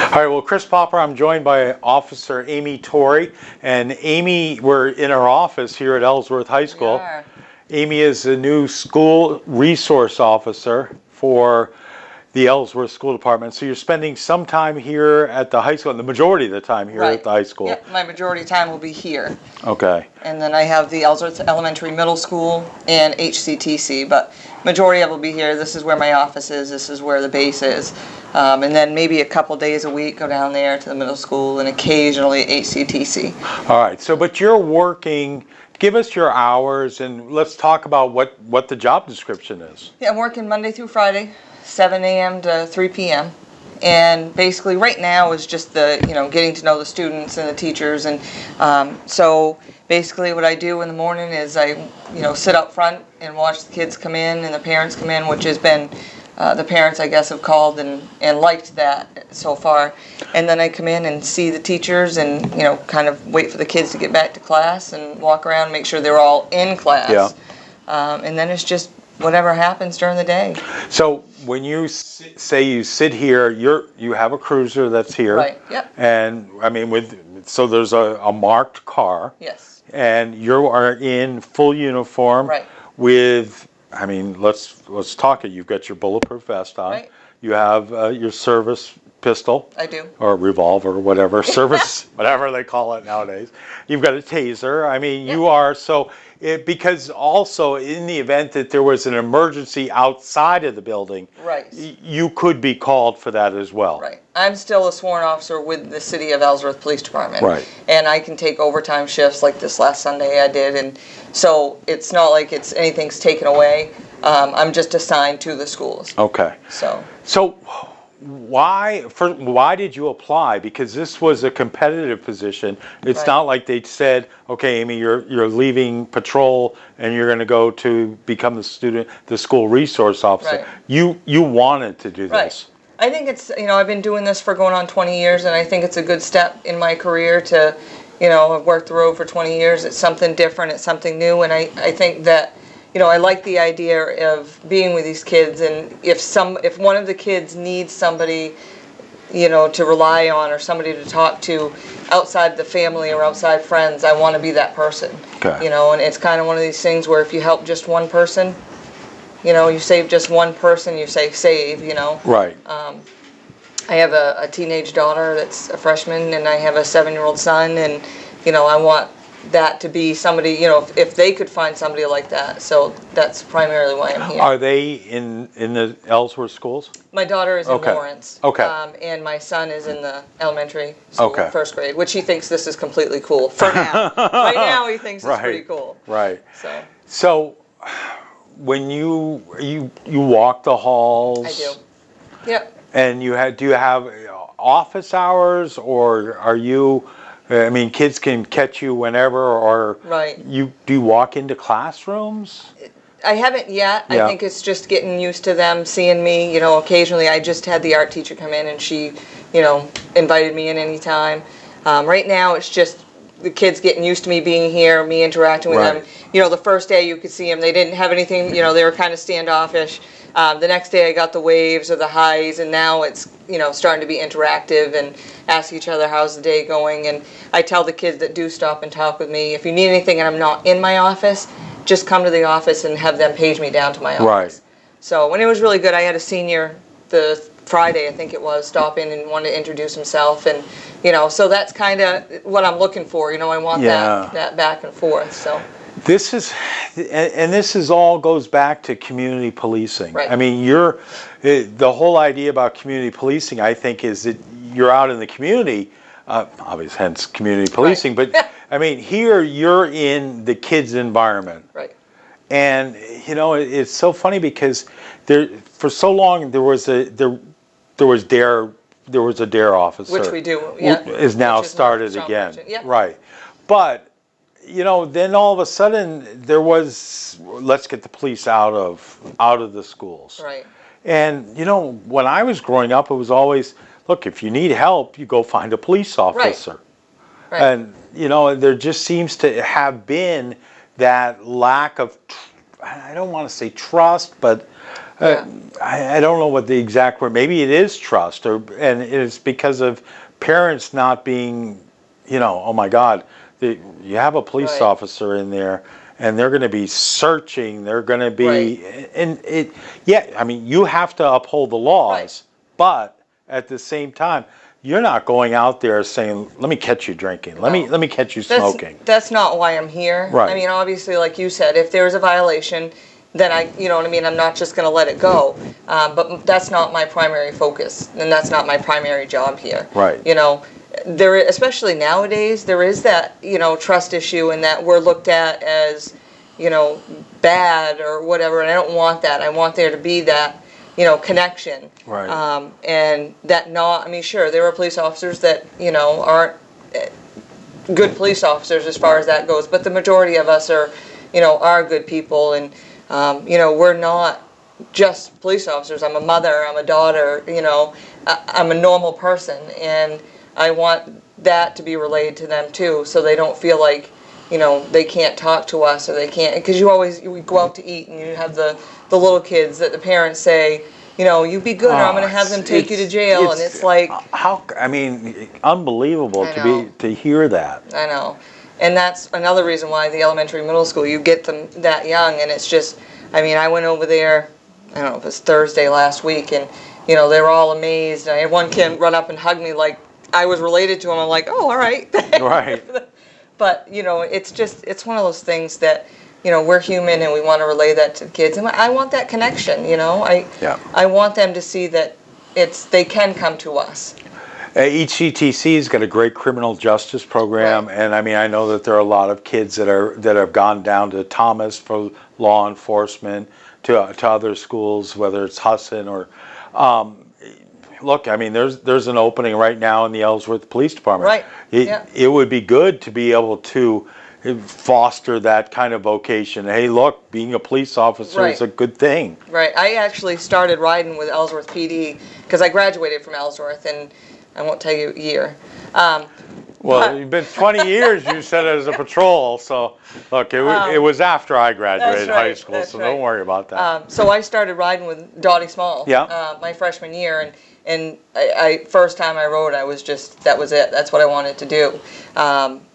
All right, well, Chris Popper, I'm joined by Officer Amie Torrey. And Amie, we're in our office here at Ellsworth High School. We are. Amie is the new school resource officer for the Ellsworth School Department. So you're spending some time here at the high school, and the majority of the time here at the high school. Yep, my majority of time will be here. Okay. And then I have the Ellsworth Elementary Middle School and HCTC, but majority of it will be here. This is where my office is. This is where the base is. And then maybe a couple days a week go down there to the middle school and occasionally HCTC. All right. So, but you're working. Give us your hours and let's talk about what the job description is. Yeah, I'm working Monday through Friday, 7 a.m. to 3 p.m. And basically right now is just the, getting to know the students and the teachers. And so basically what I do in the morning is I, sit up front and watch the kids come in and the parents come in, which has been, the parents, I guess, have called and liked that so far. And then I come in and see the teachers and, kind of wait for the kids to get back to class and walk around, make sure they're all in class. Yeah. And then it's just whatever happens during the day. So when you say you sit here, you have a cruiser that's here. Right, yep. And I mean, so there's a marked car. Yes. And you are in full uniform. Right. With, I mean, let's talk it. You've got your bulletproof vest on. Right. You have your service pistol. I do. Or revolver, or whatever, service, whatever they call it nowadays. You've got a taser. I mean, you are, so, because also in the event that there was an emergency outside of the building, right, you could be called for that as well. Right. I'm still a sworn officer with the City of Ellsworth Police Department. Right. And I can take overtime shifts like this last Sunday I did. And so it's not like anything's taken away. I'm just assigned to the schools. Okay. So why did you apply? Because this was a competitive position. It's Right. not like they said, okay, Amie, you're leaving patrol and you're going to go to become the school resource officer. Right. You wanted to do this. I think it's, I've been doing this for going on 20 years, and I think it's a good step in my career to, I've worked the road for 20 years. It's something different. It's something new, and I think that, I like the idea of being with these kids, and if one of the kids needs somebody, to rely on or somebody to talk to outside the family or outside friends, I want to be that person. Okay. And it's kind of one of these things where if you help just one person, you save just one person, you say save, Right. I have a teenage daughter that's a freshman, and I have a 7-year-old son, and, I want that to be somebody, if they could find somebody like that. So that's primarily why I'm here. Are they in the Ellsworth schools? My daughter is in Lawrence. Okay. And my son is in the elementary school, Okay. first grade, which he thinks this is completely cool for now. Right now he thinks it's pretty cool. Right. So when you walk the halls. I do. Yep. And do you have office hours, or are you? I mean, kids can catch you whenever, or right. Do you walk into classrooms? I haven't yet. Yeah. I think it's just getting used to them seeing me. Occasionally I just had the art teacher come in, and she, invited me in anytime. Right now it's just the kids getting used to me being here, me interacting with them. The first day you could see them, they didn't have anything, they were kind of standoffish. The next day I got the waves or the highs, and now it's, starting to be interactive and ask each other how's the day going. And I tell the kids that do stop and talk with me, if you need anything and I'm not in my office, just come to the office and have them page me down to my office. Right. So when it was really good, I had a senior the Friday, I think it was, stop in and wanted to introduce himself, and so that's kind of what I'm looking for. I want that back and forth. So this is all goes back to community policing. Right. I mean, the whole idea about community policing, I think, is that you're out in the community, obviously, hence community policing. Right. But I mean, here you're in the kids' environment. Right. And it's so funny because for so long there was a DARE officer, which we do, is now started again. Yeah. Right. But then all of a sudden there was, let's get the police out of the schools. Right. And when I was growing up, it was always, look, if you need help, you go find a police officer. Right. And there just seems to have been that lack of, I don't want to say trust, but I don't know what the exact word. Maybe it is trust, and it's because of parents not being, oh my God, you have a police officer in there, and they're going to be searching. They're going to be, and I mean, you have to uphold the laws, but at the same time, you're not going out there saying, "Let me catch you drinking. Let me catch you smoking." That's not why I'm here. Right. I mean, obviously, like you said, if there's a violation, then you know what I mean, I'm not just going to let it go. But that's not my primary focus, and that's not my primary job here. Right. Especially nowadays, there is that, trust issue, and that we're looked at as, bad or whatever, and I don't want that. I want there to be that, connection. Right. And that sure, there are police officers that, aren't good police officers as far as that goes, but the majority of us are good people, and we're not just police officers. I'm a mother, I'm a daughter, I'm a normal person, and I want that to be relayed to them too, so they don't feel like, they can't talk to us, or they can't, because we go out to eat, and you have the little kids that the parents say, you be good, or I'm going to have them take you to jail, and it's like, unbelievable to hear that. I know. And that's another reason why the elementary, middle school, you get them that young, and it's just, I went over there, I don't know if it was Thursday last week, and, they were all amazed. I had one kid run up and hug me like I was related to him. I'm like, oh, all right. Right. But, it's one of those things that, we're human, and we want to relay that to the kids. And I want that connection, I want them to see that they can come to us. Each CTC's got a great criminal justice program, and I know that there are a lot of kids that have gone down to Thomas for law enforcement, to other schools, whether it's Husson or. Look, there's an opening right now in the Ellsworth Police Department. Right. It would be good to be able to foster that kind of vocation. Hey, look, being a police officer is a good thing. Right. I actually started riding with Ellsworth PD because I graduated from Ellsworth, and I won't tell you year. You've been 20 years, you said, as a patrol. So, look, it was after I graduated high school, so don't worry about that. So I started riding with Dottie Small my freshman year, and I first time I rode, I was just, that was it. That's what I wanted to do.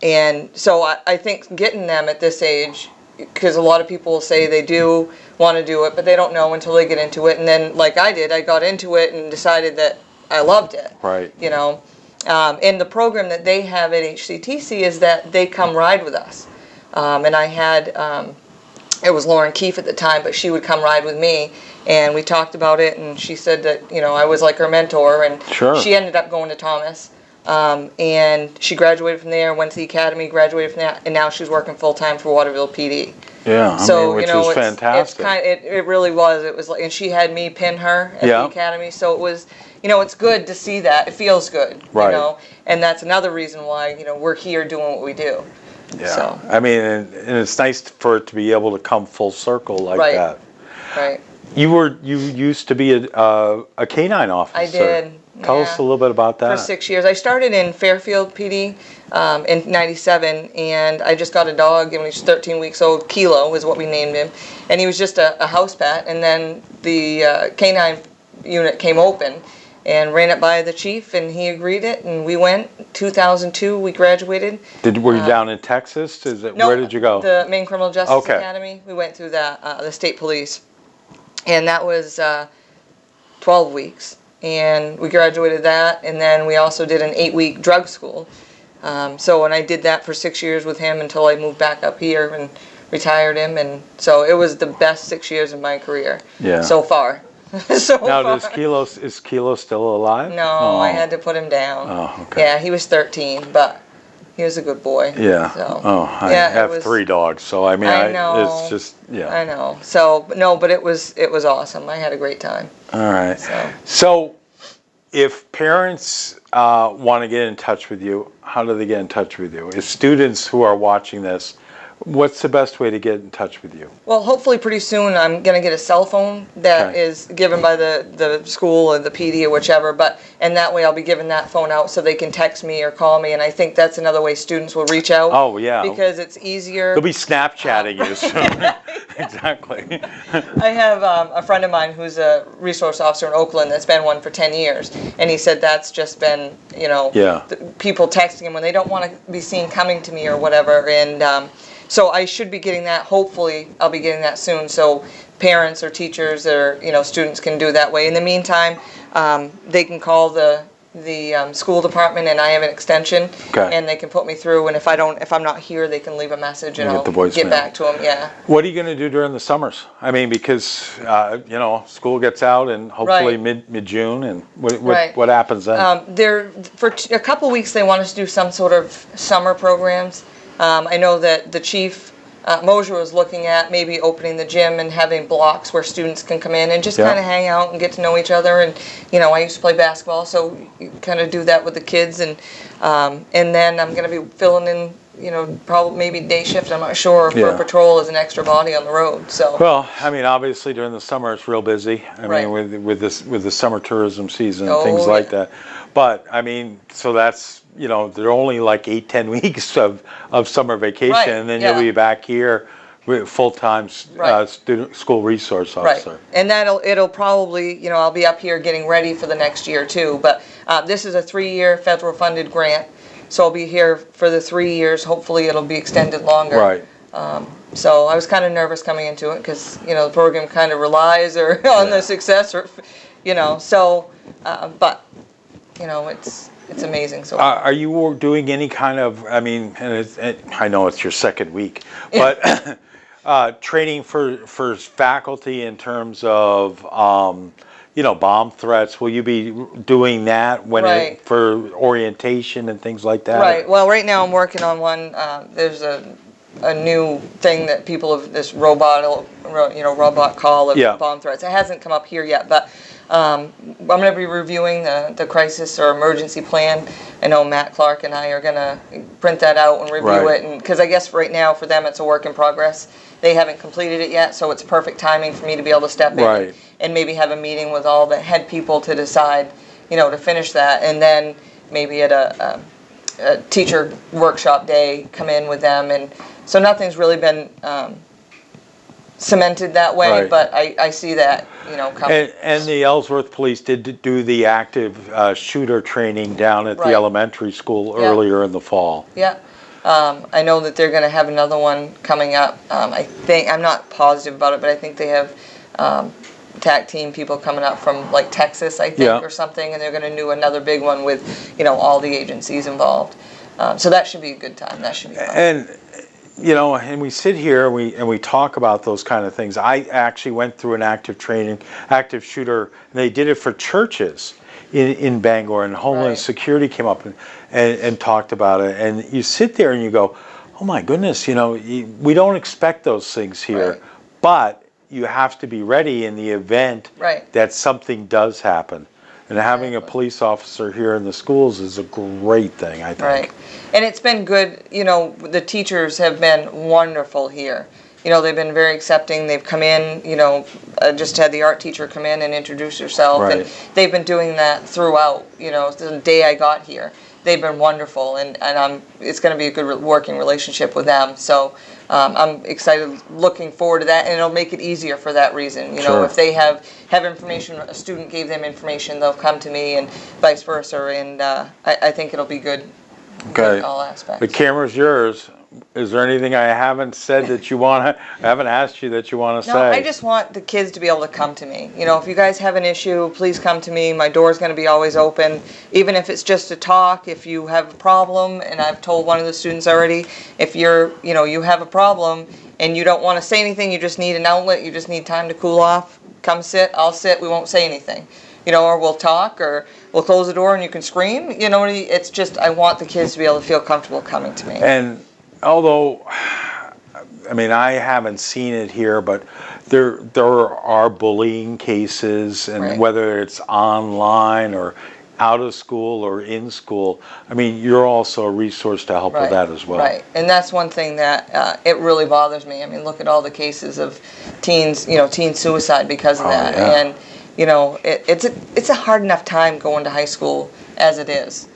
And so I think getting them at this age, because a lot of people will say they do want to do it, but they don't know until they get into it. And then, like I did, I got into it and decided that I loved it. Right. And the program that they have at HCTC is that they come ride with us. And I had, it was Lauren Keefe at the time, but she would come ride with me, and we talked about it, and she said that, I was like her mentor, and she ended up going to Thomas. And she graduated from there, went to the academy, graduated from there, and now she's working full-time for Waterville PD. Yeah, which is fantastic. It really was. It was like, and she had me pin her at the academy, so it was, it's good to see that. It feels good, and that's another reason why, we're here doing what we do. Yeah, so. and it's nice for it to be able to come full circle like that. Right. You used to be a canine officer. I did. Tell us a little bit about that. For 6 years. I started in Fairfield PD in '97, and I just got a dog when he was 13 weeks old. Kilo is what we named him. And he was just a house pet, and then the canine unit came open and ran it by the chief, and he agreed it, and we went. 2002, we graduated. Were you down in Texas? No, where did you go? The Maine Criminal Justice Academy. We went through that, the state police, and that was 12 weeks. And we graduated that, and then we also did an 8-week drug school. And I did that for 6 years with him until I moved back up here and retired him, and so it was the best 6 years of my career so far. Now, is Kilo still alive? No, I had to put him down. Oh, okay. Yeah, he was 13, but he was a good boy. Yeah. So, I have 3 dogs, so I know. It's just I know. So, no, but it was awesome. I had a great time. All right. So if parents want to get in touch with you, how do they get in touch with you? If students who are watching this What's the best way to get in touch with you? Well, hopefully pretty soon I'm going to get a cell phone that Okay. is given by the school or the PD or whichever, and that way I'll be giving that phone out so they can text me or call me, and I think that's another way students will reach out. Oh, yeah. Because it's easier. They'll be Snapchatting you soon. Exactly. I have a friend of mine who's a resource officer in Oakland that's been one for 10 years, and he said that's just been, Yeah. people texting him when they don't want to be seen coming to me or whatever, and so I should be getting that. Hopefully, I'll be getting that soon. So parents or teachers or students can do that way. In the meantime, they can call the school department, and I have an extension, Okay. and they can put me through. And if I'm not here, they can leave a message, and Get the I'll get voicemail. back to them. Yeah. What are you going to do during the summers? I mean, because school gets out and hopefully Right. mid June, and Right. what happens then? For a couple weeks, they want us to do some sort of summer programs. I know that the chief, Mosier, was looking at maybe opening the gym and having blocks where students can come in and just Yeah. kind of hang out and get to know each other. And I used to play basketball, so you kind of do that with the kids. And then I'm going to be filling in, probably maybe day shift. I'm not sure for Yeah. patrol as an extra body on the road. So. Well, I mean, obviously during the summer it's real busy. I Right. mean, with the summer tourism season and Oh, things like yeah. that. But I mean, so that's there are only like 8-10 weeks of summer vacation, Right, and then yeah. you'll be back here with full-time Right. student school resource Right, officer. and it'll probably, I'll be up here getting ready for the next year too. But this is a 3-year federal funded grant, so I'll be here for the 3 years. Hopefully, it'll be extended longer. Right. So I was kind of nervous coming into it because the program kind of relies on Yeah. the success, or So, but it's amazing. So Are you doing any kind of, I mean, I know it's your second week, but training for faculty in terms of, bomb threats? Will you be doing that Right. for orientation and things like that? Right. Well, right now I'm working on one. There's a new thing that people have, this robot call of Yeah. bomb threats. It hasn't come up here yet, but I'm going to be reviewing the crisis or emergency plan. I know Matt Clark and I are going to print that out and review Right. it, and because I guess right now for them it's a work in progress. They haven't completed it yet, so it's perfect timing for me to be able to step in Right. and maybe have a meeting with all the head people to decide, to finish that, and then maybe at a teacher workshop day come in with them. And so nothing's really been cemented that way, Right. but I see that coming. And the Ellsworth police did do the active shooter training down at Right. the elementary school Yeah. earlier in the fall. Yeah. I know that they're going to have another one coming up. I think, I'm not positive about it, but I think they have TAC team people coming up from like Texas, I think, Yeah. or something, and they're going to do another big one with all the agencies involved. So that should be a good time. That should be fun. And and we sit here and we talk about those kind of things. I actually went through an active shooter, and they did it for churches in Bangor, and Homeland Right. Security came up and talked about it. And you sit there and you go, oh my goodness, we don't expect those things here, Right. but you have to be ready in the event Right. that something does happen. And having a Exactly. police officer here in the schools is a great thing, I think. Right. And it's been good, the teachers have been wonderful here. They've been very accepting. They've come in, I just had the art teacher come in and introduce herself. Right. And they've been doing that throughout, the day I got here. They've been wonderful, and it's going to be a good working relationship with them. So I'm excited, looking forward to that, and it'll make it easier for that reason. Sure. If they have information, a student gave them information, they'll come to me, and vice versa. And I think it'll be good. Okay. In all aspects. The camera's yours. Is there anything I haven't said that you want to, I haven't asked you that you want to No, say? I just want the kids to be able to come to me. If you guys have an issue, please come to me. My door's going to be always open. Even if it's just a talk, if you have a problem, and I've told one of the students already, if you have a problem and you don't want to say anything, you just need an outlet, you just need time to cool off, come sit, I'll sit, we won't say anything. Or we'll talk, or we'll close the door and you can scream. It's just, I want the kids to be able to feel comfortable coming to me. And although, I mean, I haven't seen it here, but there are bullying cases, and Right. whether it's online or out of school or in school, I mean, you're also a resource to help with that as well. Right, and that's one thing that it really bothers me. I mean, look at all the cases of teens, teen suicide because of that. Yeah. And it's a hard enough time going to high school as it is.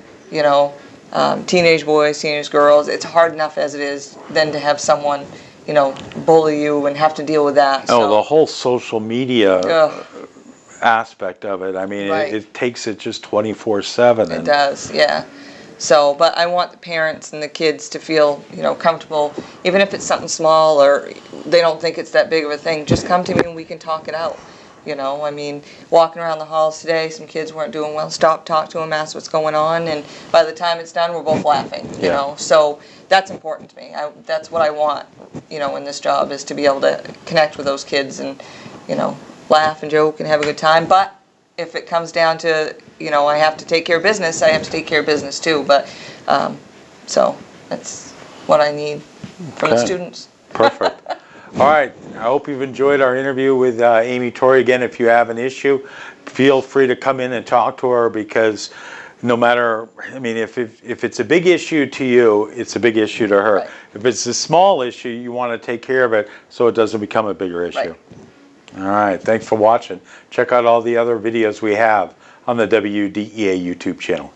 Teenage boys, teenage girls. It's hard enough as it is then to have someone, bully you and have to deal with that. Oh, the whole social media Ugh. aspect of it. I mean, Right. it takes it just 24/7. It does, yeah. So, but I want the parents and the kids to feel, comfortable, even if it's something small or they don't think it's that big of a thing. Just come to me and we can talk it out. I mean, walking around the halls today, some kids weren't doing well. Stop, talk to them, ask what's going on, and by the time it's done, we're both laughing. So that's important to me. That's what I want, in this job, is to be able to connect with those kids and, laugh and joke and have a good time. But if it comes down to, I have to take care of business, I have to take care of business too. But so that's what I need from the students. Perfect. All right. I hope you've enjoyed our interview with Amie Torrey. Again, if you have an issue, feel free to come in and talk to her, because no matter, I mean, if it's a big issue to you, it's a big issue to her. Right. If it's a small issue, you want to take care of it so it doesn't become a bigger issue. Right. All right. Thanks for watching. Check out all the other videos we have on the WDEA YouTube channel.